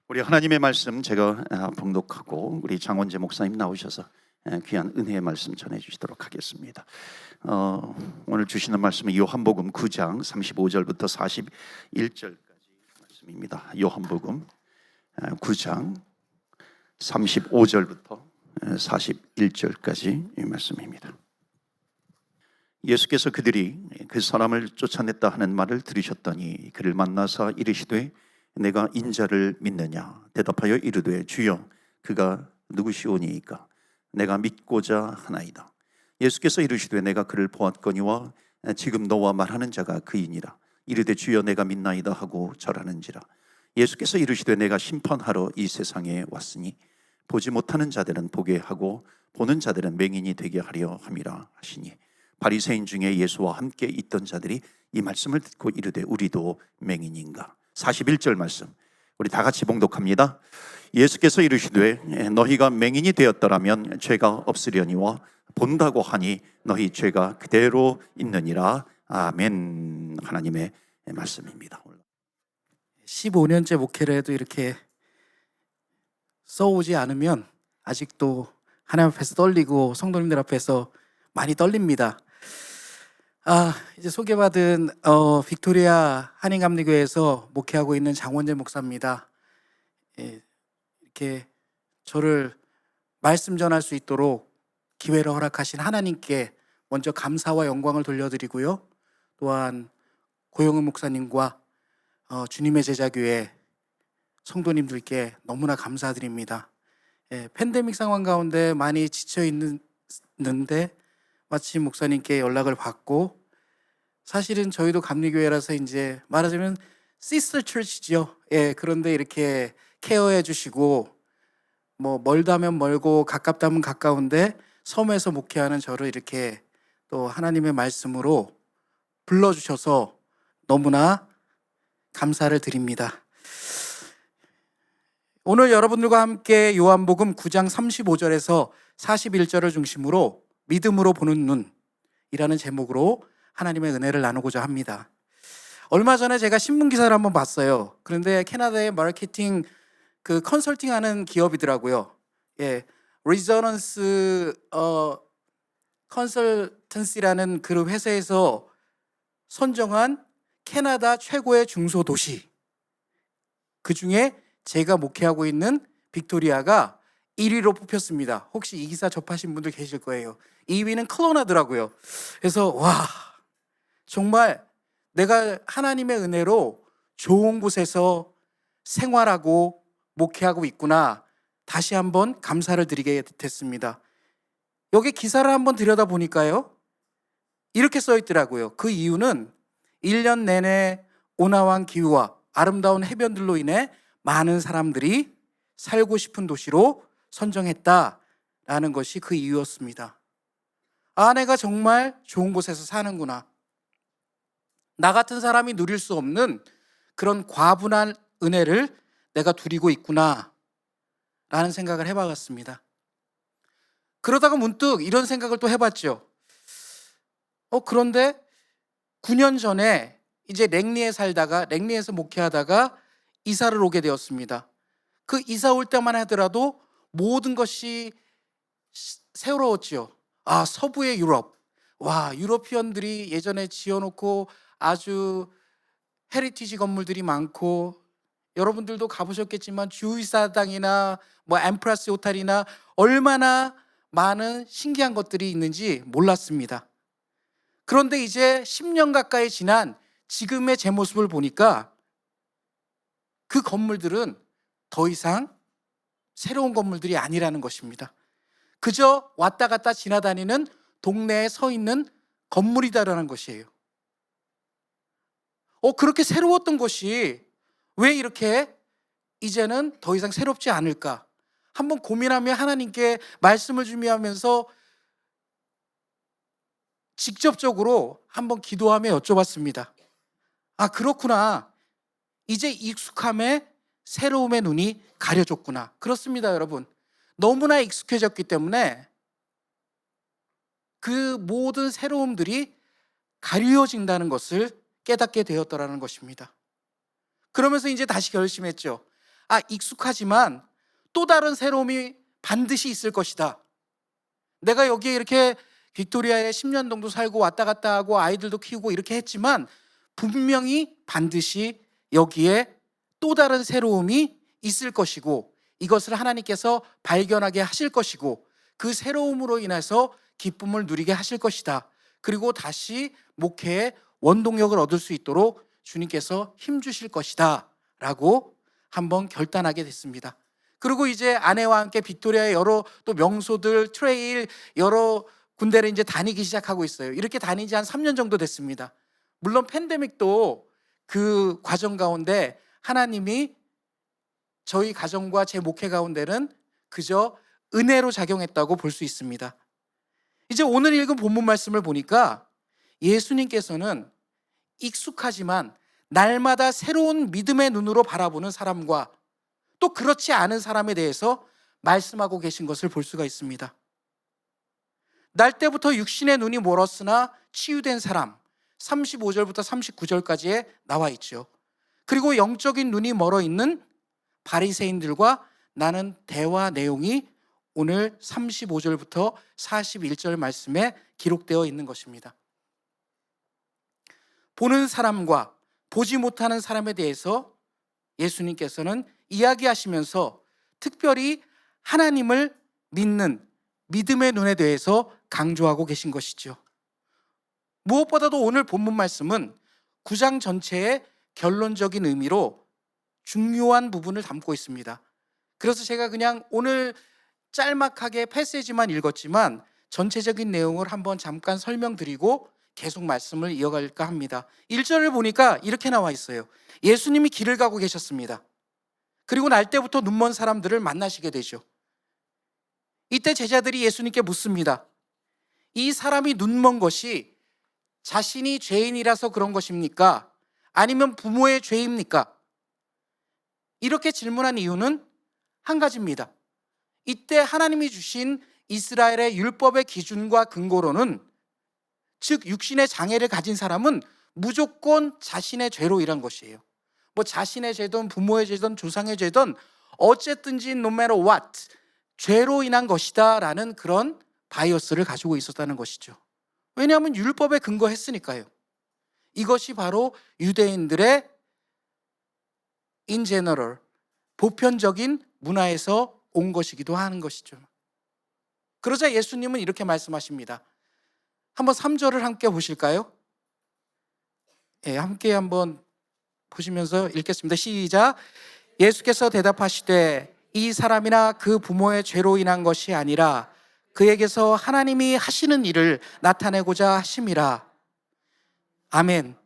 우리 하나님의 말씀 제가 봉독하고 우리 장원재 목사님 나오셔서 귀한 은혜의 말씀 전해주시도록 하겠습니다. 오늘 주시는 말씀은 요한복음 9장 35절부터 41절까지 말씀입니다. 요한복음 9장 35절부터 41절까지 이 말씀입니다. 예수께서 그들이 그 사람을 쫓아냈다 하는 말을 들으셨더니 그를 만나사 이르시되 내가 인자를 믿느냐? 대답하여 이르되 주여 그가 누구시오니이까? 내가 믿고자 하나이다. 예수께서 이르시되 내가 그를 보았거니와 지금 너와 말하는 자가 그이니라. 이르되 주여 내가 믿나이다 하고 절하는지라. 예수께서 이르시되 내가 심판하러 이 세상에 왔으니 보지 못하는 자들은 보게 하고 보는 자들은 맹인이 되게 하려 함이라 하시니 바리새인 중에 예수와 함께 있던 자들이 이 말씀을 듣고 이르되 우리도 맹인인가? 41절 말씀 우리 다 같이 봉독합니다. 예수께서 이르시되 너희가 맹인이 되었더라면 죄가 없으려니와 본다고 하니 너희 죄가 그대로 있느니라. 아멘. 하나님의 말씀입니다. 15년째 목회를 해도 이렇게 써오지 않으면 아직도 하나님 앞에서 떨리고 성도님들 앞에서 많이 떨립니다. 이제 소개받은 빅토리아 한인감리교회에서 목회하고 있는 장원재 목사입니다. 이렇게 저를 말씀 전할 수 있도록 기회를 허락하신 하나님께 먼저 감사와 영광을 돌려드리고요. 또한 고영은 목사님과 주님의 제자교회 성도님들께 너무나 감사드립니다. 팬데믹 상황 가운데 많이 지쳐 있는데 마침 목사님께 연락을 받고, 사실은 저희도 감리교회라서 이제 말하자면 시스터 처치죠. 그런데 이렇게 케어해 주시고 뭐 멀다면 멀고 가깝다면 가까운데 섬에서 목회하는 저를 이렇게 또 하나님의 말씀으로 불러주셔서 너무나 감사를 드립니다. 오늘 여러분들과 함께 요한복음 9장 35절에서 41절을 중심으로 믿음으로 보는 눈이라는 제목으로 하나님의 은혜를 나누고자 합니다. 얼마 전에 제가 신문 기사를 한번 봤어요. 그런데 캐나다의 마케팅 컨설팅하는 기업이더라고요. 리저넌스 컨설턴시라는 그 회사에서 선정한 캐나다 최고의 중소도시, 그 중에 제가 목회하고 있는 빅토리아가 1위로 뽑혔습니다. 혹시 이 기사 접하신 분들 계실 거예요. 2위는 클로나더라고요. 그래서 와, 정말 내가 하나님의 은혜로 좋은 곳에서 생활하고 목회하고 있구나, 다시 한번 감사를 드리게 됐습니다. 여기 기사를 한번 들여다보니까요, 이렇게 써 있더라고요. 그 이유는 1년 내내 온화한 기후와 아름다운 해변들로 인해 많은 사람들이 살고 싶은 도시로 선정했다라는 것이 그 이유였습니다. 내가 정말 좋은 곳에서 사는구나. 나 같은 사람이 누릴 수 없는 그런 과분한 은혜를 내가 누리고 있구나 라는 생각을 해봤습니다. 그러다가 문득 이런 생각을 또 해봤죠. 그런데 9년 전에 이제 랭리에 살다가, 랭리에서 목회하다가 이사를 오게 되었습니다. 그 이사 올 때만 하더라도 모든 것이 새로웠죠. 서부의 유럽. 와, 유러피언들이 예전에 지어놓고 아주 헤리티지 건물들이 많고, 여러분들도 가보셨겠지만 주의사당이나 뭐 엠프라스 호텔이나 얼마나 많은 신기한 것들이 있는지 몰랐습니다. 그런데 이제 10년 가까이 지난 지금의 제 모습을 보니까 그 건물들은 더 이상 새로운 건물들이 아니라는 것입니다. 그저 왔다 갔다 지나다니는 동네에 서 있는 건물이다라는 것이에요. 그렇게 새로웠던 것이 왜 이렇게 이제는 더 이상 새롭지 않을까? 한번 고민하며 하나님께 말씀을 준비하면서 직접적으로 한번 기도하며 여쭤봤습니다. 그렇구나. 이제 익숙함에 새로움의 눈이 가려졌구나. 그렇습니다, 여러분. 너무나 익숙해졌기 때문에 그 모든 새로움들이 가려진다는 것을 깨닫게 되었더라는 것입니다. 그러면서 이제 다시 결심했죠. 익숙하지만 또 다른 새로움이 반드시 있을 것이다. 내가 여기에 이렇게 빅토리아에 10년 정도 살고 왔다 갔다 하고 아이들도 키우고 이렇게 했지만 분명히 반드시 여기에 또 다른 새로움이 있을 것이고 이것을 하나님께서 발견하게 하실 것이고 그 새로움으로 인해서 기쁨을 누리게 하실 것이다. 그리고 다시 목회에 원동력을 얻을 수 있도록 주님께서 힘주실 것이다 라고 한번 결단하게 됐습니다. 그리고 이제 아내와 함께 빅토리아의 여러 또 명소들, 트레일 여러 군데를 이제 다니기 시작하고 있어요. 이렇게 다닌 지 한 3년 정도 됐습니다. 물론 팬데믹도 그 과정 가운데 하나님이 저희 가정과 제 목회 가운데는 그저 은혜로 작용했다고 볼 수 있습니다. 이제 오늘 읽은 본문 말씀을 보니까 예수님께서는 익숙하지만 날마다 새로운 믿음의 눈으로 바라보는 사람과 또 그렇지 않은 사람에 대해서 말씀하고 계신 것을 볼 수가 있습니다. 날 때부터 육신의 눈이 멀었으나 치유된 사람 35절부터 39절까지에 나와 있죠. 그리고 영적인 눈이 멀어 있는 바리새인들과 나는 대화 내용이 오늘 35절부터 41절 말씀에 기록되어 있는 것입니다. 보는 사람과 보지 못하는 사람에 대해서 예수님께서는 이야기하시면서 특별히 하나님을 믿는 믿음의 눈에 대해서 강조하고 계신 것이죠. 무엇보다도 오늘 본문 말씀은 9장 전체의 결론적인 의미로 중요한 부분을 담고 있습니다. 그래서 제가 그냥 오늘 짤막하게 패시지만 읽었지만 전체적인 내용을 한번 잠깐 설명드리고 계속 말씀을 이어갈까 합니다. 1절을 보니까 이렇게 나와 있어요. 예수님이 길을 가고 계셨습니다. 그리고 날 때부터 눈먼 사람들을 만나시게 되죠. 이때 제자들이 예수님께 묻습니다. 이 사람이 눈먼 것이 자신이 죄인이라서 그런 것입니까? 아니면 부모의 죄입니까? 이렇게 질문한 이유는 한 가지입니다. 이때 하나님이 주신 이스라엘의 율법의 기준과 근거로는 즉 육신의 장애를 가진 사람은 무조건 자신의 죄로 일한 것이에요. 뭐 자신의 죄든 부모의 죄든 조상의 죄든 어쨌든지 no matter what 죄로 인한 것이다 라는 그런 바이어스를 가지고 있었다는 것이죠. 왜냐하면 율법에 근거했으니까요. 이것이 바로 유대인들의 in general 보편적인 문화에서 온 것이기도 하는 것이죠. 그러자 예수님은 이렇게 말씀하십니다. 한번 3절을 함께 보실까요? 예, 함께 한번 보시면서 읽겠습니다. 시작. 예수께서 대답하시되 이 사람이나 그 부모의 죄로 인한 것이 아니라 그에게서 하나님이 하시는 일을 나타내고자 하심이라. 아멘.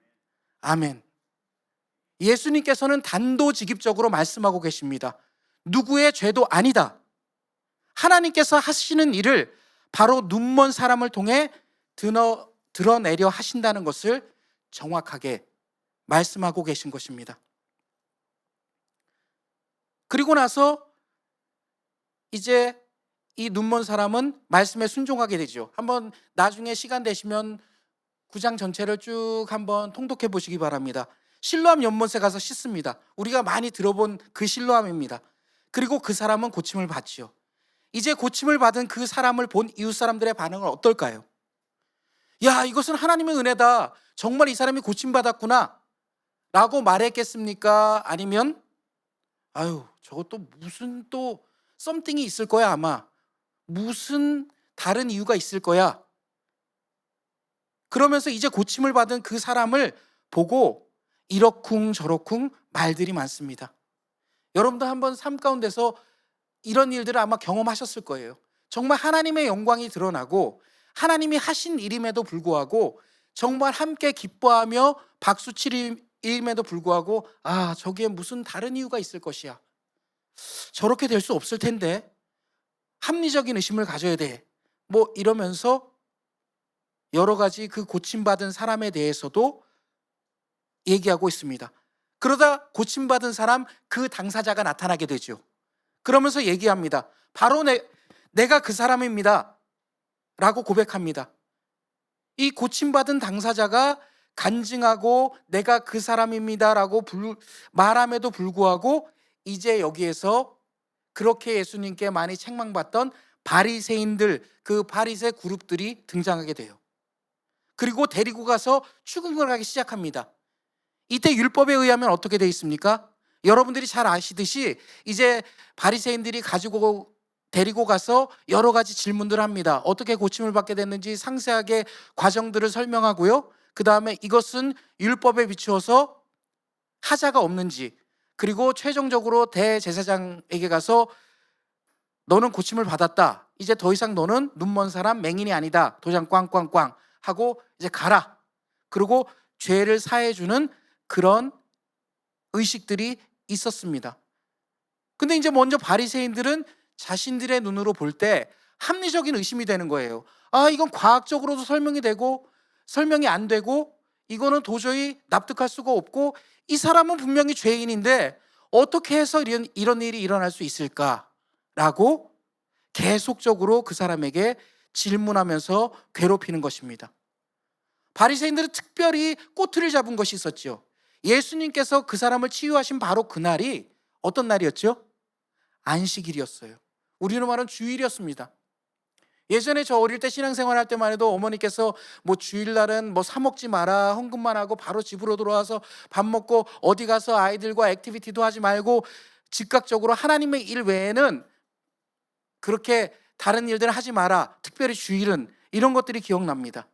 아멘. 예수님께서는 단도직입적으로 말씀하고 계십니다. 누구의 죄도 아니다. 하나님께서 하시는 일을 바로 눈먼 사람을 통해 드러내려 하신다는 것을 정확하게 말씀하고 계신 것입니다. 그리고 나서 이제 이 눈먼 사람은 말씀에 순종하게 되죠. 한번 나중에 시간 되시면 9장 전체를 쭉 한번 통독해 보시기 바랍니다. 실로암 연못에 가서 씻습니다. 우리가 많이 들어본 그 실로암입니다. 그리고 그 사람은 고침을 받지요. 이제 고침을 받은 그 사람을 본 이웃 사람들의 반응은 어떨까요? 야, 이것은 하나님의 은혜다. 정말 이 사람이 고침받았구나 라고 말했겠습니까? 아니면 아유, 저것도 무슨 또 썸띵이 있을 거야 아마. 무슨 다른 이유가 있을 거야. 그러면서 이제 고침을 받은 그 사람을 보고 이러쿵 저러쿵 말들이 많습니다. 여러분도 한번 삶 가운데서 이런 일들을 아마 경험하셨을 거예요. 정말 하나님의 영광이 드러나고 하나님이 하신 일임에도 불구하고 정말 함께 기뻐하며 박수치림에도 불구하고 아, 저기에 무슨 다른 이유가 있을 것이야. 저렇게 될 수 없을 텐데 합리적인 의심을 가져야 돼. 뭐 이러면서 여러 가지 그 고침받은 사람에 대해서도 얘기하고 있습니다. 그러다 고침받은 사람 그 당사자가 나타나게 되죠. 그러면서 얘기합니다. 바로 내가 그 사람입니다 라고 고백합니다. 이 고침받은 당사자가 간증하고 내가 그 사람입니다 라고 말함에도 불구하고 이제 여기에서 그렇게 예수님께 많이 책망받던 바리새인들, 그 바리새 그룹들이 등장하게 돼요. 그리고 데리고 가서 추궁을 하기 시작합니다. 이때 율법에 의하면 어떻게 돼 있습니까? 여러분들이 잘 아시듯이 이제 바리새인들이 데리고 가서 여러 가지 질문들을 합니다. 어떻게 고침을 받게 됐는지 상세하게 과정들을 설명하고요. 그 다음에 이것은 율법에 비추어서 하자가 없는지, 그리고 최종적으로 대제사장에게 가서 너는 고침을 받았다. 이제 더 이상 너는 눈먼 사람, 맹인이 아니다. 도장 꽝꽝꽝 하고 이제 가라. 그리고 죄를 사해주는 그런 의식들이 있었습니다. 근데 이제 먼저 바리새인들은 자신들의 눈으로 볼 때 합리적인 의심이 되는 거예요. 아, 이건 과학적으로도 설명이 되고 설명이 안 되고 이거는 도저히 납득할 수가 없고 이 사람은 분명히 죄인인데 어떻게 해서 이런 일이 일어날 수 있을까라고 계속적으로 그 사람에게 질문하면서 괴롭히는 것입니다. 바리새인들은 특별히 꼬투리를 잡은 것이 있었죠. 예수님께서 그 사람을 치유하신 바로 그날이 어떤 날이었죠? 안식일이었어요. 우리로 말하면 주일이었습니다. 예전에 저 어릴 때 신앙생활할 때만 해도 어머니께서 뭐 주일날은 뭐 사 먹지 마라, 헌금만 하고 바로 집으로 돌아와서 밥 먹고 어디 가서 아이들과 액티비티도 하지 말고 즉각적으로 하나님의 일 외에는 그렇게 다른 일들을 하지 마라. 특별히 주일은, 이런 것들이 기억납니다.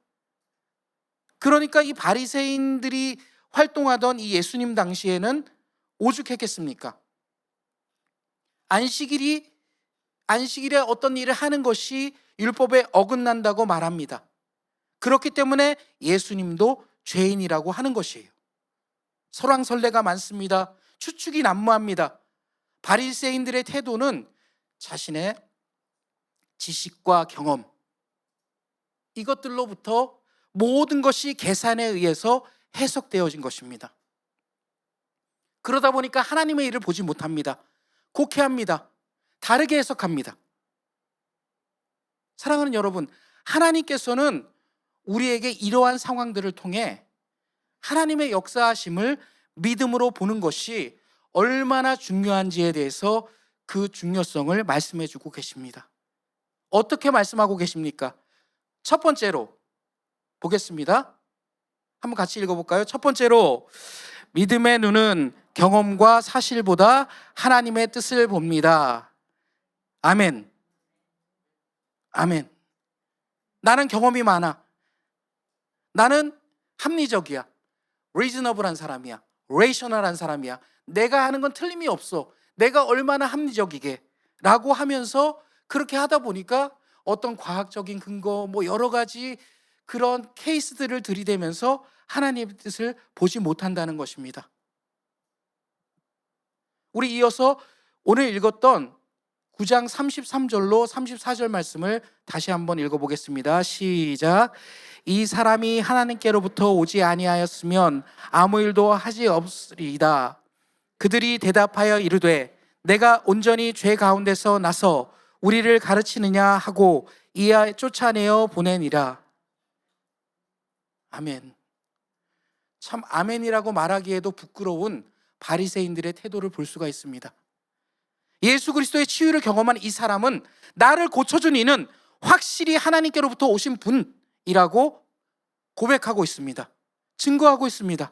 그러니까 이 바리새인들이 활동하던 이 예수님 당시에는 오죽했겠습니까? 안식일에 어떤 일을 하는 것이 율법에 어긋난다고 말합니다. 그렇기 때문에 예수님도 죄인이라고 하는 것이에요. 설왕설래가 많습니다. 추측이 난무합니다. 바리새인들의 태도는 자신의 지식과 경험, 이것들로부터 모든 것이 계산에 의해서 해석되어진 것입니다. 그러다 보니까 하나님의 일을 보지 못합니다. 곡해합니다. 다르게 해석합니다. 사랑하는 여러분, 하나님께서는 우리에게 이러한 상황들을 통해 하나님의 역사하심을 믿음으로 보는 것이 얼마나 중요한지에 대해서 그 중요성을 말씀해 주고 계십니다. 어떻게 말씀하고 계십니까? 첫 번째로 보겠습니다. 한번 같이 읽어볼까요? 첫 번째로, 믿음의 눈은 경험과 사실보다 하나님의 뜻을 봅니다. 아멘. 아멘. 나는 경험이 많아. 나는 합리적이야. reasonable한 사람이야. rational한 사람이야. 내가 하는 건 틀림이 없어. 내가 얼마나 합리적이게 라고 하면서 그렇게 하다 보니까 어떤 과학적인 근거, 뭐 여러 가지 그런 케이스들을 들이대면서 하나님의 뜻을 보지 못한다는 것입니다. 우리 이어서 오늘 읽었던 9장 33절로 34절 말씀을 다시 한번 읽어보겠습니다. 시작. 이 사람이 하나님께로부터 오지 아니하였으면 아무 일도 하지 없으리이다. 그들이 대답하여 이르되 내가 온전히 죄 가운데서 나서 우리를 가르치느냐 하고 이에 쫓아내어 보내니라. 아멘. 참 아멘이라고 말하기에도 부끄러운 바리새인들의 태도를 볼 수가 있습니다. 예수 그리스도의 치유를 경험한 이 사람은 나를 고쳐준 이는 확실히 하나님께로부터 오신 분이라고 고백하고 있습니다. 증거하고 있습니다.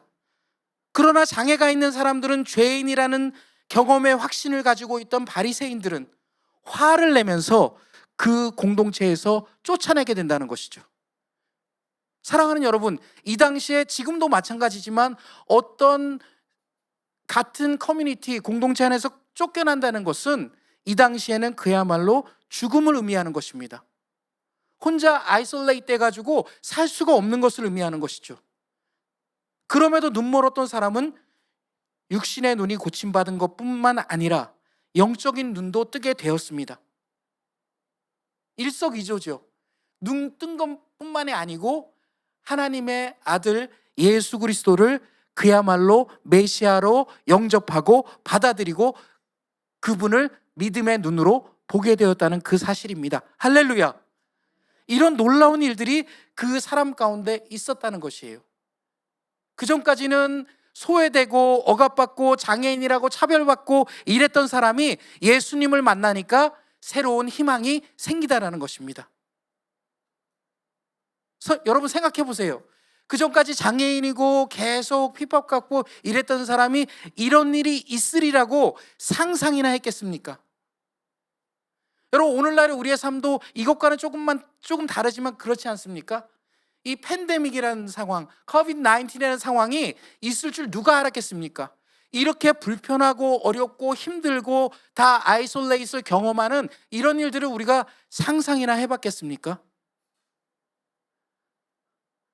그러나 장애가 있는 사람들은 죄인이라는 경험의 확신을 가지고 있던 바리새인들은 화를 내면서 그 공동체에서 쫓아내게 된다는 것이죠. 사랑하는 여러분, 이 당시에 지금도 마찬가지지만 어떤 같은 커뮤니티, 공동체 안에서 쫓겨난다는 것은 이 당시에는 그야말로 죽음을 의미하는 것입니다. 혼자 아이솔레이트 돼가지고 살 수가 없는 것을 의미하는 것이죠. 그럼에도 눈멀었던 사람은 육신의 눈이 고침받은 것뿐만 아니라 영적인 눈도 뜨게 되었습니다. 일석이조죠. 눈 뜬 것뿐만이 아니고 하나님의 아들 예수 그리스도를 그야말로 메시아로 영접하고 받아들이고 그분을 믿음의 눈으로 보게 되었다는 그 사실입니다. 할렐루야. 이런 놀라운 일들이 그 사람 가운데 있었다는 것이에요. 그 전까지는 소외되고 억압받고 장애인이라고 차별받고 이랬던 사람이 예수님을 만나니까 새로운 희망이 생기다라는 것입니다. 여러분 생각해 보세요. 그 전까지 장애인이고 계속 핍박받고 이랬던 사람이 이런 일이 있으리라고 상상이나 했겠습니까? 여러분 오늘날의 우리의 삶도 이것과는 조금 다르지만 그렇지 않습니까? 이 팬데믹이라는 상황, COVID-19이라는 상황이 있을 줄 누가 알았겠습니까? 이렇게 불편하고 어렵고 힘들고 다 아이솔레이트를 경험하는 이런 일들을 우리가 상상이나 해봤겠습니까?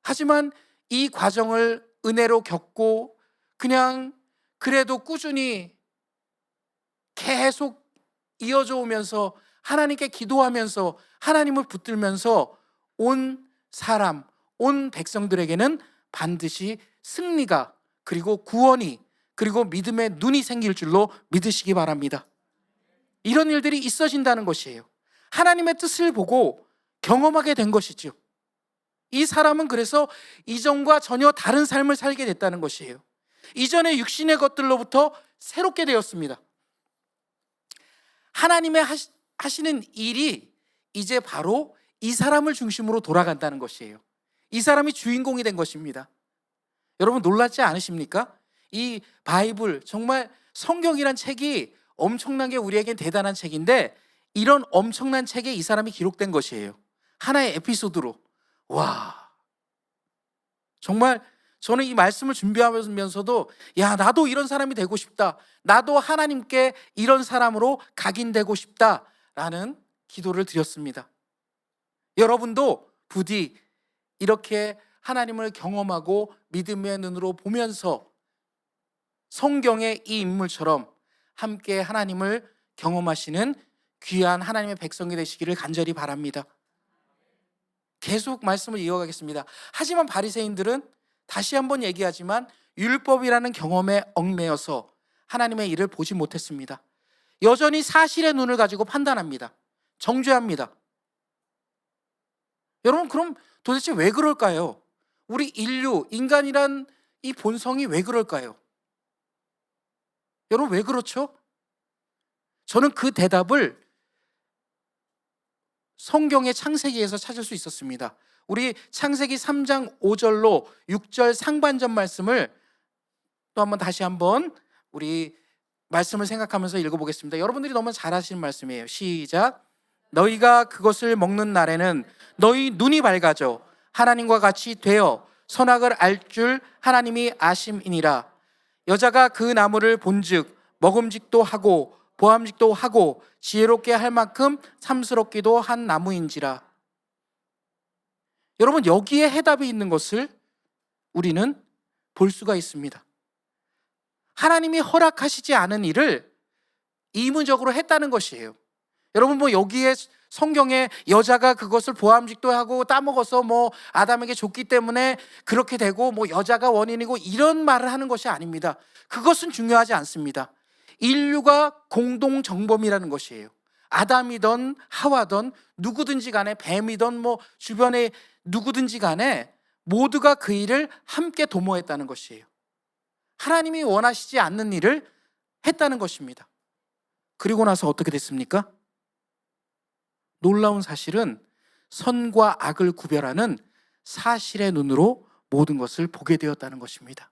하지만 이 과정을 은혜로 겪고 그냥 그래도 꾸준히 계속 이어져 오면서 하나님께 기도하면서 하나님을 붙들면서 온 사람, 온 백성들에게는 반드시 승리가 그리고 구원이 그리고 믿음의 눈이 생길 줄로 믿으시기 바랍니다. 이런 일들이 있어진다는 것이에요. 하나님의 뜻을 보고 경험하게 된 것이죠. 이 사람은 그래서 이전과 전혀 다른 삶을 살게 됐다는 것이에요. 이전의 육신의 것들로부터 새롭게 되었습니다. 하나님의 하시는 일이 이제 바로 이 사람을 중심으로 돌아간다는 것이에요. 이 사람이 주인공이 된 것입니다. 여러분 놀랍지 않으십니까? 이 바이블, 정말 성경이란 책이 엄청나게 우리에겐 대단한 책인데 이런 엄청난 책에 이 사람이 기록된 것이에요. 하나의 에피소드로. 와, 정말 저는 이 말씀을 준비하면서도 야, 나도 이런 사람이 되고 싶다. 나도 하나님께 이런 사람으로 각인되고 싶다라는 기도를 드렸습니다. 여러분도 부디 이렇게 하나님을 경험하고 믿음의 눈으로 보면서 성경의 이 인물처럼 함께 하나님을 경험하시는 귀한 하나님의 백성이 되시기를 간절히 바랍니다. 계속 말씀을 이어가겠습니다. 하지만 바리새인들은 다시 한번 얘기하지만 율법이라는 경험에 얽매여서 하나님의 일을 보지 못했습니다. 여전히 사실의 눈을 가지고 판단합니다. 정죄합니다. 여러분 그럼 도대체 왜 그럴까요? 우리 인간이란 이 본성이 왜 그럴까요? 여러분 왜 그렇죠? 저는 그 대답을 성경의 창세기에서 찾을 수 있었습니다. 우리 창세기 3장 5절로 6절 상반전 말씀을 또 한번 다시 한번 우리 말씀을 생각하면서 읽어보겠습니다. 여러분들이 너무 잘 아시는 말씀이에요. 시작. 너희가 그것을 먹는 날에는 너희 눈이 밝아져 하나님과 같이 되어 선악을 알 줄 하나님이 아심이니라. 여자가 그 나무를 본즉 먹음직도 하고 보암직도 하고 지혜롭게 할 만큼 탐스럽기도 한 나무인지라. 여러분 여기에 해답이 있는 것을 우리는 볼 수가 있습니다. 하나님이 허락하시지 않은 일을 의무적으로 했다는 것이에요. 여러분 뭐 여기에 성경에 여자가 그것을 보암직도 하고 따먹어서 뭐 아담에게 줬기 때문에 그렇게 되고 뭐 여자가 원인이고 이런 말을 하는 것이 아닙니다. 그것은 중요하지 않습니다. 인류가 공동 정범이라는 것이에요. 아담이든 하와든 누구든지 간에 뱀이든 뭐 주변에 누구든지 간에 모두가 그 일을 함께 도모했다는 것이에요. 하나님이 원하시지 않는 일을 했다는 것입니다. 그리고 나서 어떻게 됐습니까? 놀라운 사실은 선과 악을 구별하는 사실의 눈으로 모든 것을 보게 되었다는 것입니다.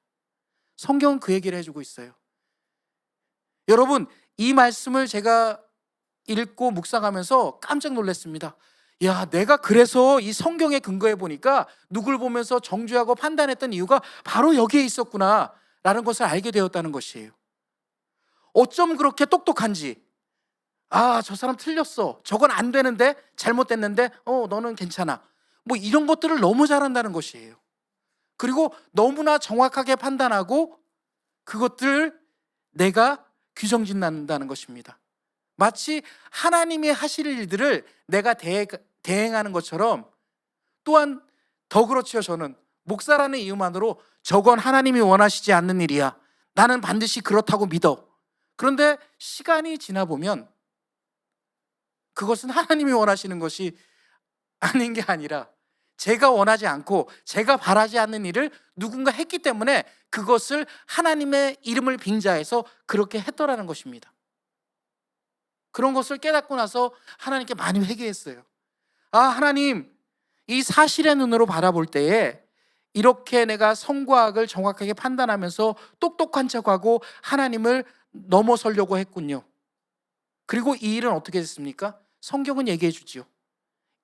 성경은 그 얘기를 해주고 있어요. 여러분 이 말씀을 제가 읽고 묵상하면서 깜짝 놀랐습니다. 야, 내가 그래서 이 성경에 근거해 보니까 누굴 보면서 정죄하고 판단했던 이유가 바로 여기에 있었구나 라는 것을 알게 되었다는 것이에요. 어쩜 그렇게 똑똑한지, 아, 저 사람 틀렸어, 저건 안 되는데, 잘못됐는데 너는 괜찮아, 뭐 이런 것들을 너무 잘한다는 것이에요. 그리고 너무나 정확하게 판단하고 그것들을 내가 규정짓는다는 것입니다. 마치 하나님이 하실 일들을 내가 대행하는 것처럼. 또한 더 그렇죠. 저는 목사라는 이유만으로 저건 하나님이 원하시지 않는 일이야, 나는 반드시 그렇다고 믿어. 그런데 시간이 지나 보면 그것은 하나님이 원하시는 것이 아닌 게 아니라 제가 원하지 않고 제가 바라지 않는 일을 누군가 했기 때문에 그것을 하나님의 이름을 빙자해서 그렇게 했더라는 것입니다. 그런 것을 깨닫고 나서 하나님께 많이 회개했어요. 아, 하나님, 이 사실의 눈으로 바라볼 때에 이렇게 내가 선과 악을 정확하게 판단하면서 똑똑한 척하고 하나님을 넘어서려고 했군요. 그리고 이 일은 어떻게 됐습니까? 성경은 얘기해 주지요.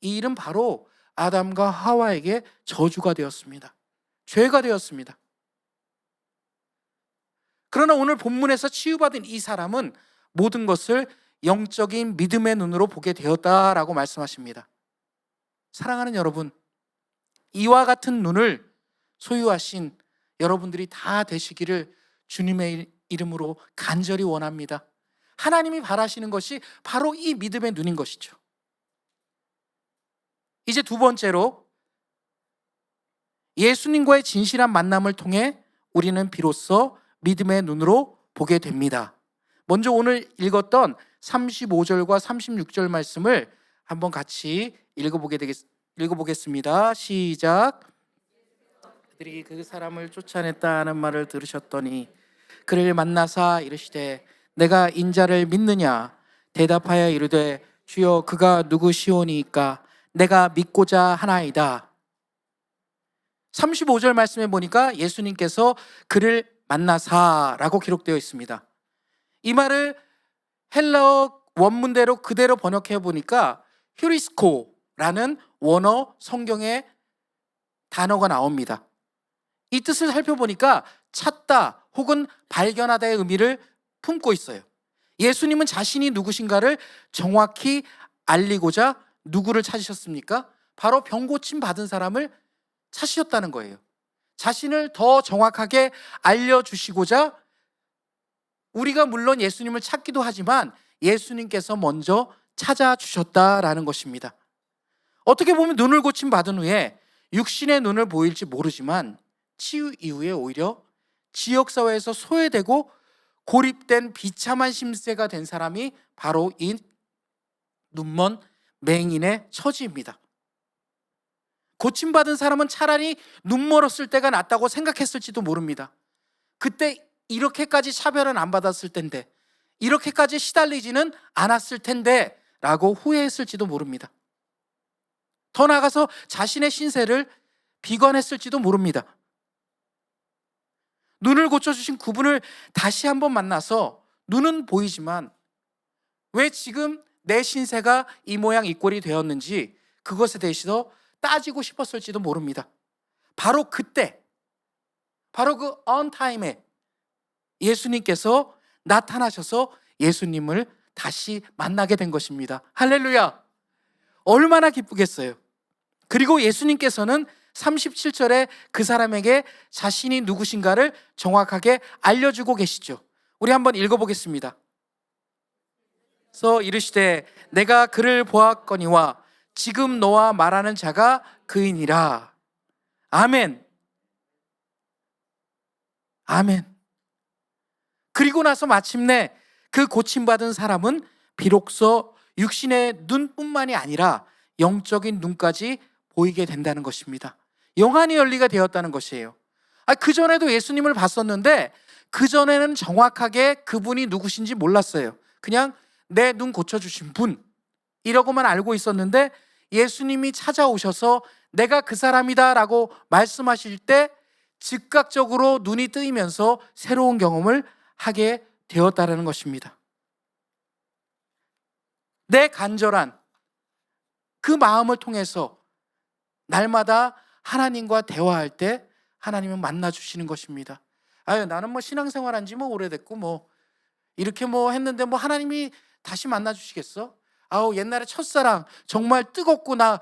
이 일은 바로 아담과 하와에게 저주가 되었습니다. 죄가 되었습니다. 그러나 오늘 본문에서 치유받은 이 사람은 모든 것을 영적인 믿음의 눈으로 보게 되었다라고 말씀하십니다. 사랑하는 여러분, 이와 같은 눈을 소유하신 여러분들이 다 되시기를 주님의 이름으로 간절히 원합니다. 하나님이 바라시는 것이 바로 이 믿음의 눈인 것이죠. 이제 두 번째로, 예수님과의 진실한 만남을 통해 우리는 비로소 믿음의 눈으로 보게 됩니다. 먼저 오늘 읽었던 35절과 36절 말씀을 한번 같이 읽어보겠습니다. 시작. 그들이 그 사람을 쫓아냈다는 말을 들으셨더니 그를 만나사 이르시되 내가 인자를 믿느냐? 대답하여 이르되 주여 그가 누구시오니이까 내가 믿고자 하나이다. 35절 말씀에 보니까 예수님께서 그를 만나사라고 기록되어 있습니다. 이 말을 헬라어 원문대로 그대로 번역해 보니까 휴리스코라는 원어 성경의 단어가 나옵니다. 이 뜻을 살펴보니까 찾다 혹은 발견하다의 의미를 품고 있어요. 예수님은 자신이 누구신가를 정확히 알리고자 누구를 찾으셨습니까? 바로 병 고침 받은 사람을 찾으셨다는 거예요. 자신을 더 정확하게 알려주시고자 우리가 물론 예수님을 찾기도 하지만 예수님께서 먼저 찾아주셨다라는 것입니다. 어떻게 보면 눈을 고침 받은 후에 육신의 눈을 보일지 모르지만 치유 이후에 오히려 지역사회에서 소외되고 고립된 비참한 심세가 된 사람이 바로 이 눈먼 맹인의 처지입니다. 고침받은 사람은 차라리 눈 멀었을 때가 낫다고 생각했을지도 모릅니다. 그때 이렇게까지 차별은 안 받았을 텐데, 이렇게까지 시달리지는 않았을 텐데 라고 후회했을지도 모릅니다. 더 나아가서 자신의 신세를 비관했을지도 모릅니다. 눈을 고쳐주신 그분을 다시 한번 만나서 눈은 보이지만 왜 지금 내 신세가 이 모양 이 꼴이 되었는지 그것에 대해서 따지고 싶었을지도 모릅니다. 바로 그때, 바로 그 on time에 예수님께서 나타나셔서 예수님을 다시 만나게 된 것입니다. 할렐루야! 얼마나 기쁘겠어요. 그리고 예수님께서는 37절에 그 사람에게 자신이 누구신가를 정확하게 알려주고 계시죠. 우리 한번 읽어보겠습니다. 그래서 이르시되 내가 그를 보았거니와 지금 너와 말하는 자가 그이니라. 아멘. 아멘. 그리고 나서 마침내 그 고침받은 사람은 비로소 육신의 눈뿐만이 아니라 영적인 눈까지 보이게 된다는 것입니다. 영안이 열리게 되었다는 것이에요. 그전에도 예수님을 봤었는데 그전에는 정확하게 그분이 누구신지 몰랐어요. 그냥 내 눈 고쳐주신 분 이러고만 알고 있었는데 예수님이 찾아오셔서 내가 그 사람이다 라고 말씀하실 때 즉각적으로 눈이 뜨이면서 새로운 경험을 하게 되었다는 것입니다. 내 간절한 그 마음을 통해서 날마다 하나님과 대화할 때 하나님은 만나주시는 것입니다. 나는 뭐 신앙생활한 지 뭐 오래됐고 이렇게 했는데 하나님이 다시 만나주시겠어? 옛날에 첫사랑 정말 뜨겁고 나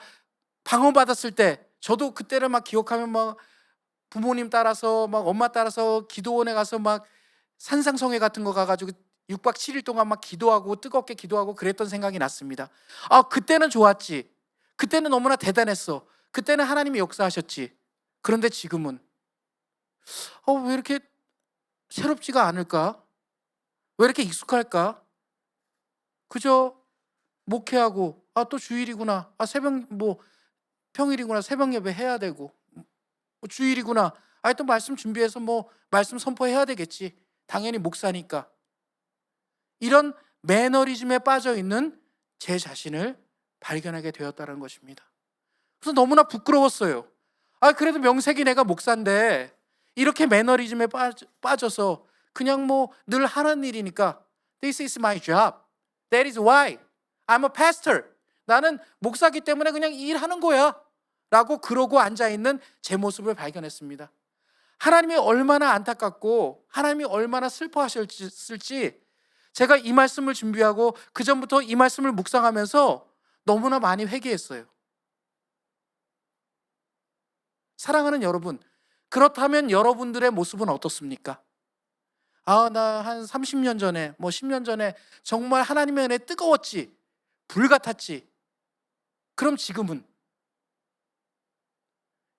방언받았을 때 저도 그때를 막 기억하면 부모님 따라서 엄마 따라서 기도원에 가서 산상성회 같은 거 가가지고 6박 7일 동안 기도하고 뜨겁게 기도하고 그랬던 생각이 났습니다. 그때는 좋았지. 그때는 너무나 대단했어. 그때는 하나님이 역사하셨지. 그런데 지금은 왜 이렇게 새롭지가 않을까? 왜 이렇게 익숙할까? 그저 목회하고 또 주일이구나. 새벽 평일이구나, 새벽 예배 해야 되고, 주일이구나, 또 말씀 준비해서 말씀 선포해야 되겠지, 당연히 목사니까. 이런 매너리즘에 빠져 있는 제 자신을 발견하게 되었다는 것입니다. 그래서 너무나 부끄러웠어요. 그래도 명색이 내가 목사인데 이렇게 매너리즘에 빠져서 그냥 늘 하는 일이니까 This is my job. That is why I'm a pastor. 나는 목사기 때문에 그냥 일하는 거야 라고 그러고 앉아있는 제 모습을 발견했습니다. 하나님이 얼마나 안타깝고 하나님이 얼마나 슬퍼하셨을지 제가 이 말씀을 준비하고 그 전부터 이 말씀을 묵상하면서 너무나 많이 회개했어요. 사랑하는 여러분, 그렇다면 여러분들의 모습은 어떻습니까? 나 한 30년 전에 10년 전에 정말 하나님의 은혜 뜨거웠지, 불같았지. 그럼 지금은?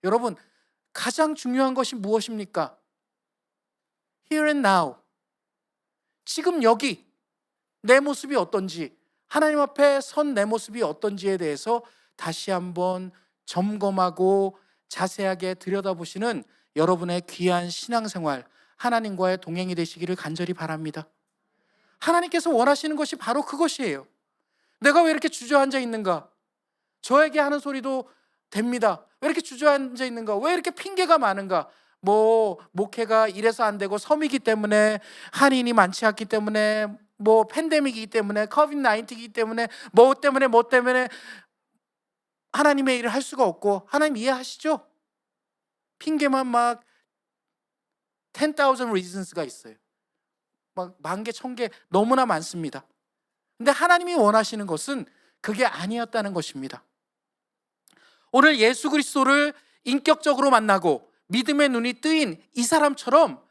여러분, 가장 중요한 것이 무엇입니까? Here and now. 지금 여기 내 모습이 어떤지, 하나님 앞에 선 내 모습이 어떤지에 대해서 다시 한번 점검하고 자세하게 들여다보시는 여러분의 귀한 신앙생활, 하나님과의 동행이 되시기를 간절히 바랍니다. 하나님께서 원하시는 것이 바로 그것이에요. 내가 왜 이렇게 주저앉아 있는가? 저에게 하는 소리도 됩니다. 왜 이렇게 주저앉아 있는가? 왜 이렇게 핑계가 많은가? 목회가 이래서 안 되고, 섬이기 때문에, 한인이 많지 않기 때문에, 팬데믹이기 때문에, 코비드-19이기 때문에, 뭐 때문에 하나님의 일을 할 수가 없고. 하나님 이해하시죠? 핑계만 10,000 reasons가 있어요. 만개, 천개 너무나 많습니다. 근데 하나님이 원하시는 것은 그게 아니었다는 것입니다. 오늘 예수 그리스도를 인격적으로 만나고 믿음의 눈이 뜨인 이 사람처럼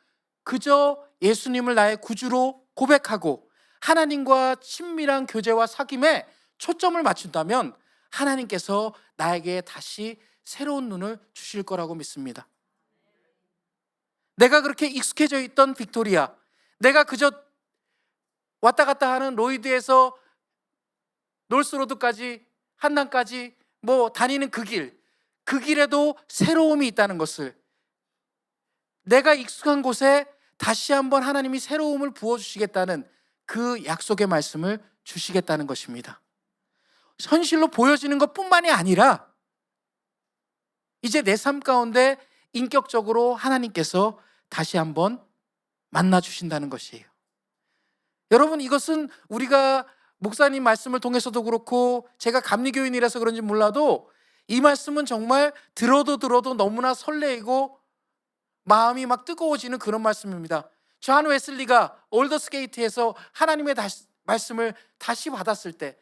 그저 예수님을 나의 구주로 고백하고 하나님과 친밀한 교제와 사귐에 초점을 맞춘다면 하나님께서 나에게 다시 새로운 눈을 주실 거라고 믿습니다. 내가 그렇게 익숙해져 있던 빅토리아, 내가 그저 왔다 갔다 하는 로이드에서 놀스로드까지, 한남까지 다니는 그 길에도 새로움이 있다는 것을, 내가 익숙한 곳에 다시 한번 하나님이 새로움을 부어주시겠다는 그 약속의 말씀을 주시겠다는 것입니다. 현실로 보여지는 것뿐만이 아니라 이제 내 삶 가운데 인격적으로 하나님께서 다시 한번 만나주신다는 것이에요. 여러분, 이것은 우리가 목사님 말씀을 통해서도 그렇고 제가 감리교인이라서 그런지 몰라도 이 말씀은 정말 들어도 너무나 설레이고 마음이 뜨거워지는 그런 말씀입니다. 존 웨슬리가 올더스게이트에서 하나님의 말씀을 다시 받았을 때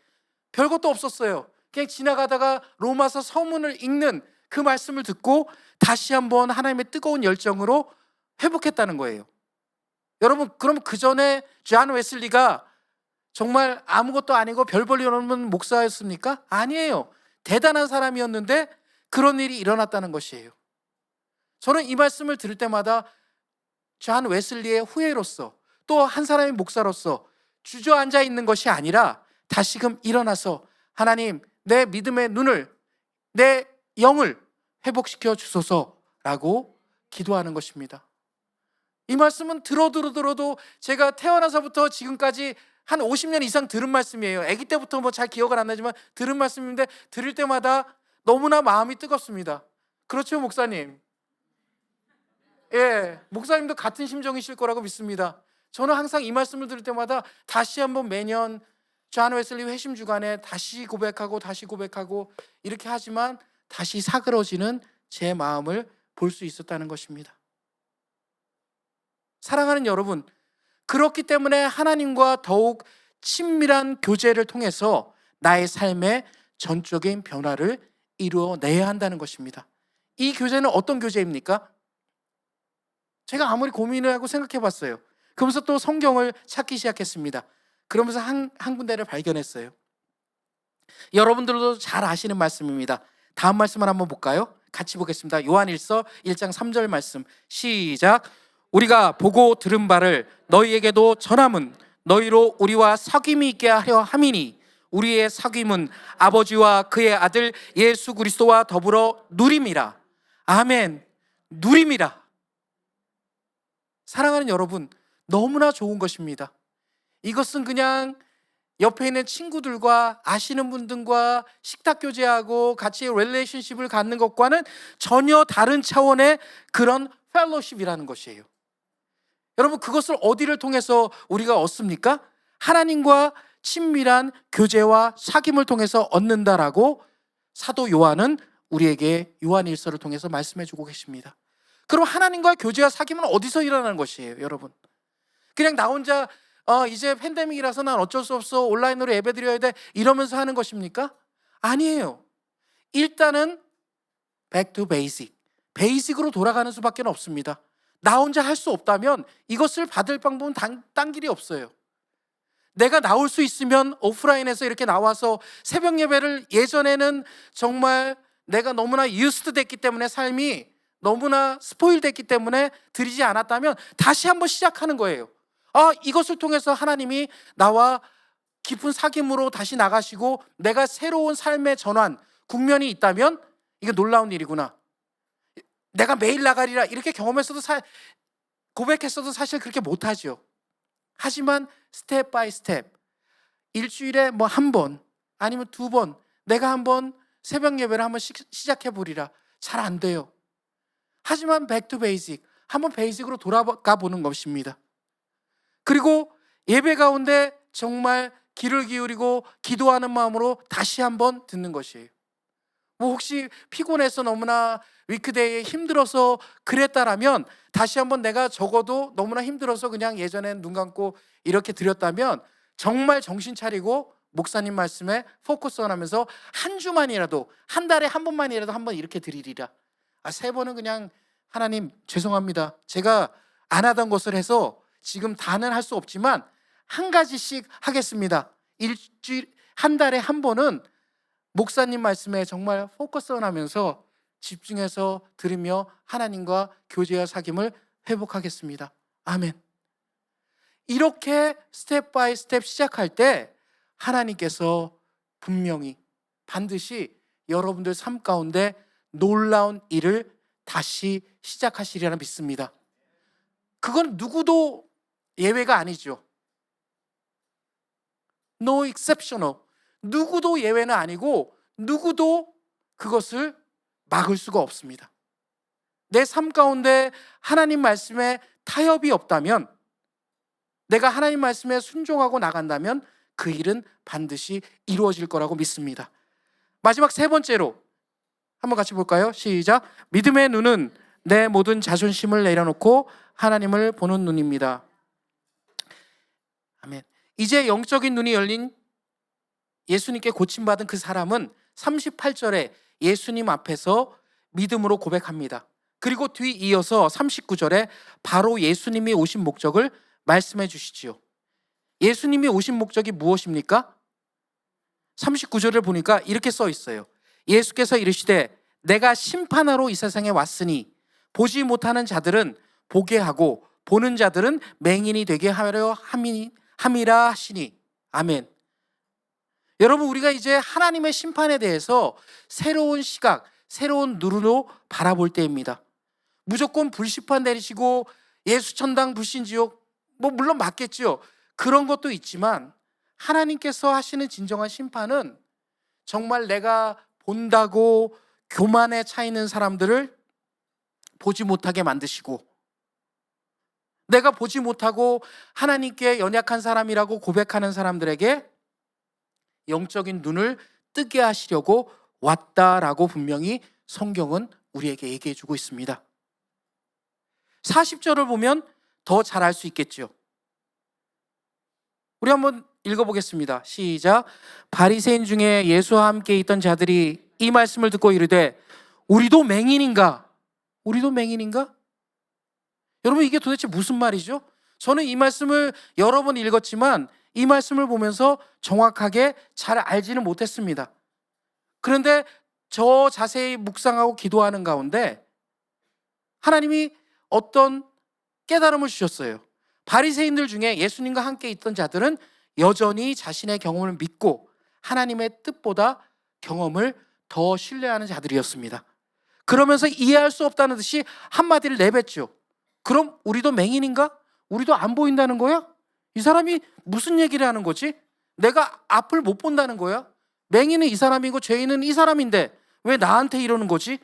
별것도 없었어요. 그냥 지나가다가 로마서 서문을 읽는 그 말씀을 듣고 다시 한번 하나님의 뜨거운 열정으로 회복했다는 거예요. 여러분, 그럼 그 전에 존 웨슬리가 정말 아무것도 아니고 별 볼 일 없는 목사였습니까? 아니에요. 대단한 사람이었는데 그런 일이 일어났다는 것이에요. 저는 이 말씀을 들을 때마다 존 웨슬리의 후예로서, 또 한 사람의 목사로서 주저앉아 있는 것이 아니라 다시금 일어나서 하나님, 내 믿음의 눈을, 내 영을 회복시켜 주소서라고 기도하는 것입니다. 이 말씀은 들어도 제가 태어나서부터 지금까지 한 50년 이상 들은 말씀이에요. 아기 때부터 잘 기억은 안 나지만 들은 말씀인데 들을 때마다 너무나 마음이 뜨겁습니다. 그렇죠, 목사님? 예, 목사님도 같은 심정이실 거라고 믿습니다. 저는 항상 이 말씀을 들을 때마다 다시 한번 매년 존 웨슬리 회심 주간에 다시 고백하고 이렇게 하지만 다시 사그러지는 제 마음을 볼 수 있었다는 것입니다. 사랑하는 여러분, 그렇기 때문에 하나님과 더욱 친밀한 교제를 통해서 나의 삶의 전적인 변화를 이루어내야 한다는 것입니다. 이 교제는 어떤 교제입니까? 제가 아무리 고민을 하고 생각해 봤어요. 그러면서 또 성경을 찾기 시작했습니다. 그러면서 한 군데를 발견했어요. 여러분들도 잘 아시는 말씀입니다. 다음 말씀을 한번 볼까요? 같이 보겠습니다. 요한일서 1장 3절 말씀 시작. 우리가 보고 들은 바를 너희에게도 전함은 너희로 우리와 사귐이 있게 하려 함이니 우리의 사귐은 아버지와 그의 아들 예수 그리스도와 더불어 누림이라. 아멘. 누림이라. 사랑하는 여러분, 너무나 좋은 것입니다. 이것은 그냥 옆에 있는 친구들과 아시는 분들과 식탁 교제하고 같이 릴레이션십을 갖는 것과는 전혀 다른 차원의 그런 펠로십이라는 것이에요. 여러분, 그것을 어디를 통해서 우리가 얻습니까? 하나님과 친밀한 교제와 사귐을 통해서 얻는다라고 사도 요한은 우리에게 요한일서를 통해서 말씀해 주고 계십니다. 그럼 하나님과 교제와 사귐은 어디서 일어나는 것이에요, 여러분? 그냥 나 혼자 이제 팬데믹이라서 난 어쩔 수 없어, 온라인으로 예배드려야 돼, 이러면서 하는 것입니까? 아니에요. 일단은 back to basic, 베이직으로 돌아가는 수밖에 없습니다. 나 혼자 할 수 없다면 이것을 받을 방법은 딴 길이 없어요. 내가 나올 수 있으면 오프라인에서 이렇게 나와서 새벽 예배를, 예전에는 정말 내가 너무나 유스트 됐기 때문에, 삶이 너무나 스포일 됐기 때문에 드리지 않았다면 다시 한번 시작하는 거예요. 이것을 통해서 하나님이 나와 깊은 사귐으로 다시 나가시고 내가 새로운 삶의 전환, 국면이 있다면 이게 놀라운 일이구나. 내가 매일 나가리라 이렇게 경험했어도 고백했어도 사실 그렇게 못하죠. 하지만 스텝 바이 스텝, 일주일에 뭐 한 번 아니면 두 번 내가 한번 새벽 예배를 한번 시작해 보리라. 잘 안 돼요. 하지만 back to basic, 한번 베이직으로 돌아가 보는 것입니다. 그리고 예배 가운데 정말 귀를 기울이고 기도하는 마음으로 다시 한번 듣는 것이에요. 뭐 혹시 피곤해서 너무나 위크데이에 힘들어서 그랬다라면 다시 한번, 내가 적어도 너무나 힘들어서 그냥 예전엔 눈 감고 이렇게 드렸다면 정말 정신 차리고 목사님 말씀에 포커스를 하면서 한 주만이라도, 한 달에 한 번만이라도 한번 이렇게 드리리라. 3번은 그냥 하나님 죄송합니다, 제가 안 하던 것을 해서 지금 다는 할 수 없지만 한 가지씩 하겠습니다. 일주일, 한 달에 한 번은 목사님 말씀에 정말 포커스를 하면서 집중해서 들으며 하나님과 교제와 사귐을 회복하겠습니다. 아멘. 이렇게 스텝 바이 스텝 시작할 때 하나님께서 분명히 반드시 여러분들 삶 가운데 놀라운 일을 다시 시작하시리라 믿습니다. 그건 누구도 예외가 아니죠. No exceptional. 누구도 예외는 아니고 누구도 그것을 막을 수가 없습니다. 내 삶 가운데 하나님 말씀에 타협이 없다면, 내가 하나님 말씀에 순종하고 나간다면 그 일은 반드시 이루어질 거라고 믿습니다. 마지막 3번째로 한번 같이 볼까요? 시작. 믿음의 눈은 내 모든 자존심을 내려놓고 하나님을 보는 눈입니다. 아멘. 이제 영적인 눈이 열린 예수님께 고침받은 그 사람은 38절에 예수님 앞에서 믿음으로 고백합니다. 그리고 뒤이어서 39절에 바로 예수님이 오신 목적을 말씀해 주시지요. 예수님이 오신 목적이 무엇입니까? 39절을 보니까 이렇게 써 있어요. 예수께서 이르시되 내가 심판하러 이 세상에 왔으니 보지 못하는 자들은 보게 하고 보는 자들은 맹인이 되게 하려 함이라 하시니. 아멘. 여러분, 우리가 이제 하나님의 심판에 대해서 새로운 시각, 새로운 눈으로 바라볼 때입니다. 무조건 불심판 내리시고 예수 천당 불신 지옥, 뭐 물론 맞겠지요. 그런 것도 있지만 하나님께서 하시는 진정한 심판은 정말 내가 본다고 교만에 차 있는 사람들을 보지 못하게 만드시고, 내가 보지 못하고 하나님께 연약한 사람이라고 고백하는 사람들에게 영적인 눈을 뜨게 하시려고 왔다라고 분명히 성경은 우리에게 얘기해 주고 있습니다. 40절을 보면 더 잘 알 수 있겠죠. 우리 한번 읽어보겠습니다. 시작. 바리새인 중에 예수와 함께 있던 자들이 이 말씀을 듣고 이르되 우리도 맹인인가? 우리도 맹인인가? 여러분, 이게 도대체 무슨 말이죠? 저는 이 말씀을 여러 번 읽었지만 이 말씀을 보면서 정확하게 잘 알지는 못했습니다. 그런데 저 자세히 묵상하고 기도하는 가운데 하나님이 어떤 깨달음을 주셨어요. 바리새인들 중에 예수님과 함께 있던 자들은 여전히 자신의 경험을 믿고 하나님의 뜻보다 경험을 더 신뢰하는 자들이었습니다. 그러면서 이해할 수 없다는 듯이 한마디를 내뱉죠. 그럼 우리도 맹인인가? 우리도 안 보인다는 거야? 이 사람이 무슨 얘기를 하는 거지? 내가 앞을 못 본다는 거야? 맹인은 이 사람이고 죄인은 이 사람인데 왜 나한테 이러는 거지?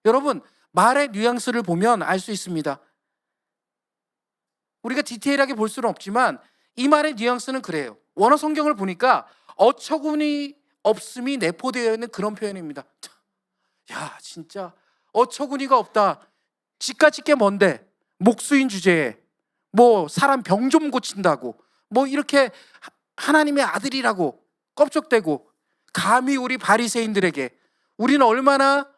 여러분, 말의 뉘앙스를 보면 알 수 있습니다. 우리가 디테일하게 볼 수는 없지만 이 말의 뉘앙스는 그래요. 원어 성경을 보니까 어처구니 없음이 내포되어 있는 그런 표현입니다. 야, 진짜 어처구니가 없다. 지까짓 게 뭔데? 목수인 주제에 뭐 사람 병 좀 고친다고 뭐 이렇게 하나님의 아들이라고 껍적대고, 감히 우리 바리새인들에게 우리는 얼마나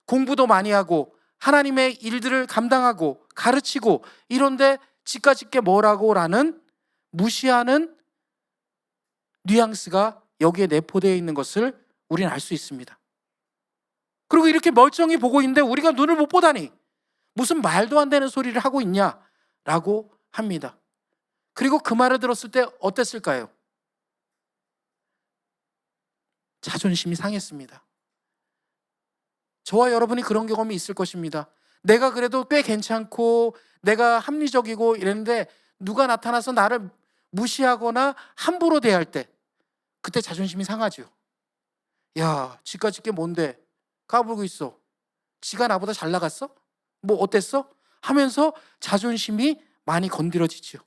공부도 많이 하고 하나님의 일들을 감당하고 가르치고 이런데 지까짓 게 뭐라고 라는 무시하는 뉘앙스가 여기에 내포되어 있는 것을 우리는 알 수 있습니다. 그리고 이렇게 멀쩡히 보고 있는데 우리가 눈을 못 보다니 무슨 말도 안 되는 소리를 하고 있냐라고 합니다. 그리고 그 말을 들었을 때 어땠을까요? 자존심이 상했습니다. 저와 여러분이 그런 경험이 있을 것입니다. 내가 그래도 꽤 괜찮고 내가 합리적이고 이랬는데 누가 나타나서 나를 무시하거나 함부로 대할 때 그때 자존심이 상하죠. 야, 지까짓 게 뭔데 까불고 있어. 지가 나보다 잘 나갔어? 뭐 어땠어? 하면서 자존심이 많이 건드려지죠.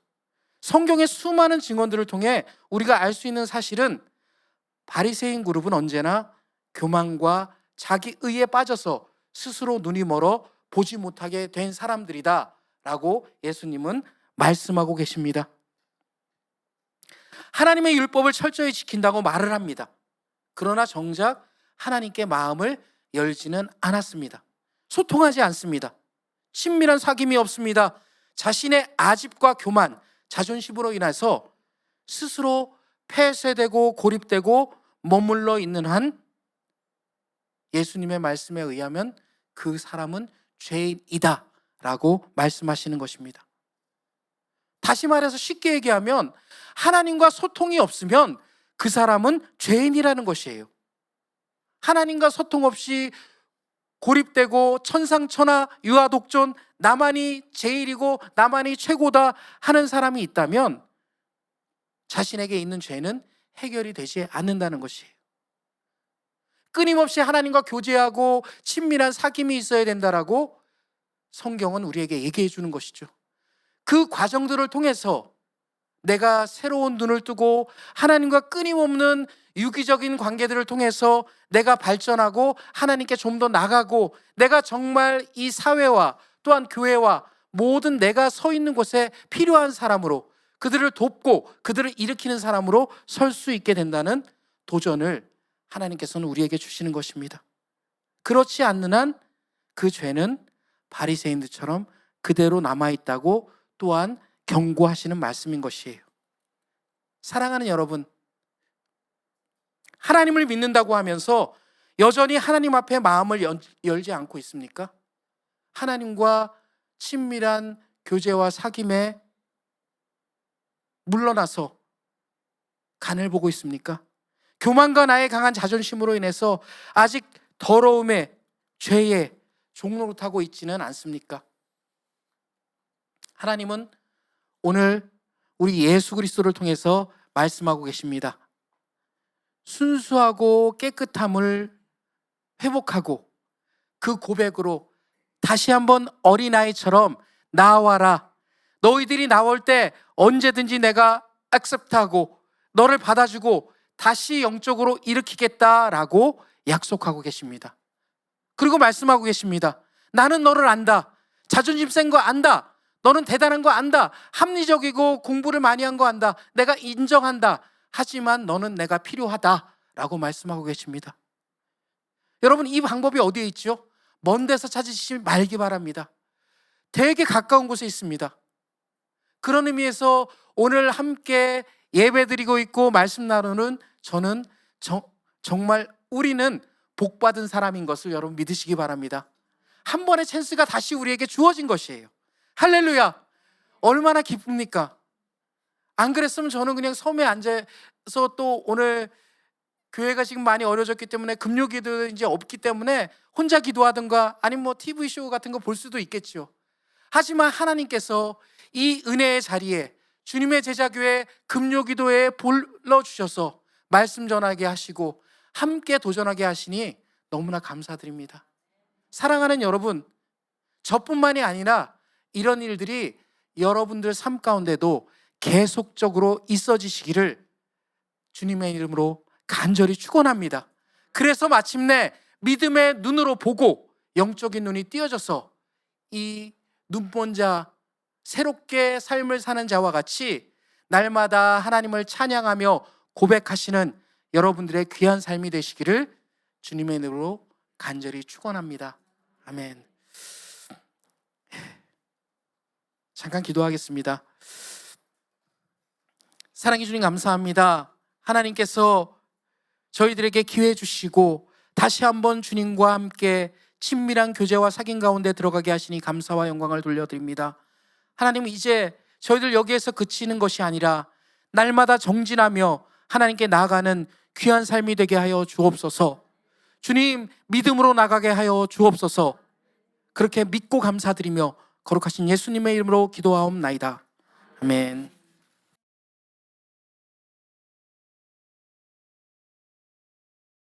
성경의 수많은 증언들을 통해 우리가 알 수 있는 사실은 바리새인 그룹은 언제나 교만과 자기 의에 빠져서 스스로 눈이 멀어 보지 못하게 된 사람들이다 라고 예수님은 말씀하고 계십니다. 하나님의 율법을 철저히 지킨다고 말을 합니다. 그러나 정작 하나님께 마음을 열지는 않았습니다. 소통하지 않습니다. 친밀한 사귐이 없습니다. 자신의 아집과 교만, 자존심으로 인해서 스스로 폐쇄되고 고립되고 머물러 있는 한 예수님의 말씀에 의하면 그 사람은 죄인이다 라고 말씀하시는 것입니다. 다시 말해서 쉽게 얘기하면 하나님과 소통이 없으면 그 사람은 죄인이라는 것이에요. 하나님과 소통 없이 고립되고 천상천하 유아독존, 나만이 제일이고 나만이 최고다 하는 사람이 있다면 자신에게 있는 죄는 해결이 되지 않는다는 것이에요. 끊임없이 하나님과 교제하고 친밀한 사귐이 있어야 된다라고 성경은 우리에게 얘기해 주는 것이죠. 그 과정들을 통해서 내가 새로운 눈을 뜨고 하나님과 끊임없는 유기적인 관계들을 통해서 내가 발전하고 하나님께 좀 더 나가고 내가 정말 이 사회와 또한 교회와 모든 내가 서 있는 곳에 필요한 사람으로 그들을 돕고 그들을 일으키는 사람으로 설 수 있게 된다는 도전을 하나님께서는 우리에게 주시는 것입니다. 그렇지 않는 한 그 죄는 바리새인들처럼 그대로 남아있다고 또한 경고하시는 말씀인 것이에요. 사랑하는 여러분, 하나님을 믿는다고 하면서 여전히 하나님 앞에 마음을 열지 않고 있습니까? 하나님과 친밀한 교제와 사귐에 물러나서 간을 보고 있습니까? 교만과 나의 강한 자존심으로 인해서 아직 더러움에 죄에 종노릇하고 있지는 않습니까? 하나님은 오늘 우리 예수 그리스도를 통해서 말씀하고 계십니다. 순수하고 깨끗함을 회복하고 그 고백으로 다시 한번 어린아이처럼 나와라. 너희들이 나올 때 언제든지 내가 액셉트하고 너를 받아주고 다시 영적으로 일으키겠다라고 약속하고 계십니다. 그리고 말씀하고 계십니다. 나는 너를 안다. 자존심 센 거 안다. 너는 대단한 거 안다. 합리적이고 공부를 많이 한 거 안다. 내가 인정한다. 하지만 너는 내가 필요하다라고 말씀하고 계십니다. 여러분, 이 방법이 어디에 있죠? 먼 데서 찾으시지 말기 바랍니다. 되게 가까운 곳에 있습니다. 그런 의미에서 오늘 함께 예배드리고 있고 말씀 나누는 저는 정말 우리는 복받은 사람인 것을 여러분 믿으시기 바랍니다. 한 번의 찬스가 다시 우리에게 주어진 것이에요. 할렐루야! 얼마나 기쁩니까? 안 그랬으면 저는 그냥 섬에 앉아 또 오늘 교회가 지금 많이 어려졌기 때문에 금요기도 이제 없기 때문에 혼자 기도하든가 아니면 뭐 TV 쇼 같은 거 볼 수도 있겠죠. 하지만 하나님께서 이 은혜의 자리에 주님의 제자교회 금요기도에 불러주셔서 말씀 전하게 하시고 함께 도전하게 하시니 너무나 감사드립니다. 사랑하는 여러분, 저뿐만이 아니라 이런 일들이 여러분들 삶 가운데도 계속적으로 있어지시기를 주님의 이름으로 간절히 축원합니다. 그래서 마침내 믿음의 눈으로 보고 영적인 눈이 띄어져서 이 눈먼 자, 새롭게 삶을 사는 자와 같이 날마다 하나님을 찬양하며 고백하시는 여러분들의 귀한 삶이 되시기를 주님의 이름으로 간절히 축원합니다. 아멘. 잠깐 기도하겠습니다. 사랑해 주님 감사합니다. 하나님께서 저희들에게 기회 주시고 다시 한번 주님과 함께 친밀한 교제와 사귐 가운데 들어가게 하시니 감사와 영광을 돌려드립니다. 하나님, 이제 저희들 여기에서 그치는 것이 아니라 날마다 정진하며 하나님께 나아가는 귀한 삶이 되게 하여 주옵소서. 주님, 믿음으로 나가게 하여 주옵소서. 그렇게 믿고 감사드리며 거룩하신 예수님의 이름으로 기도하옵나이다. 아멘.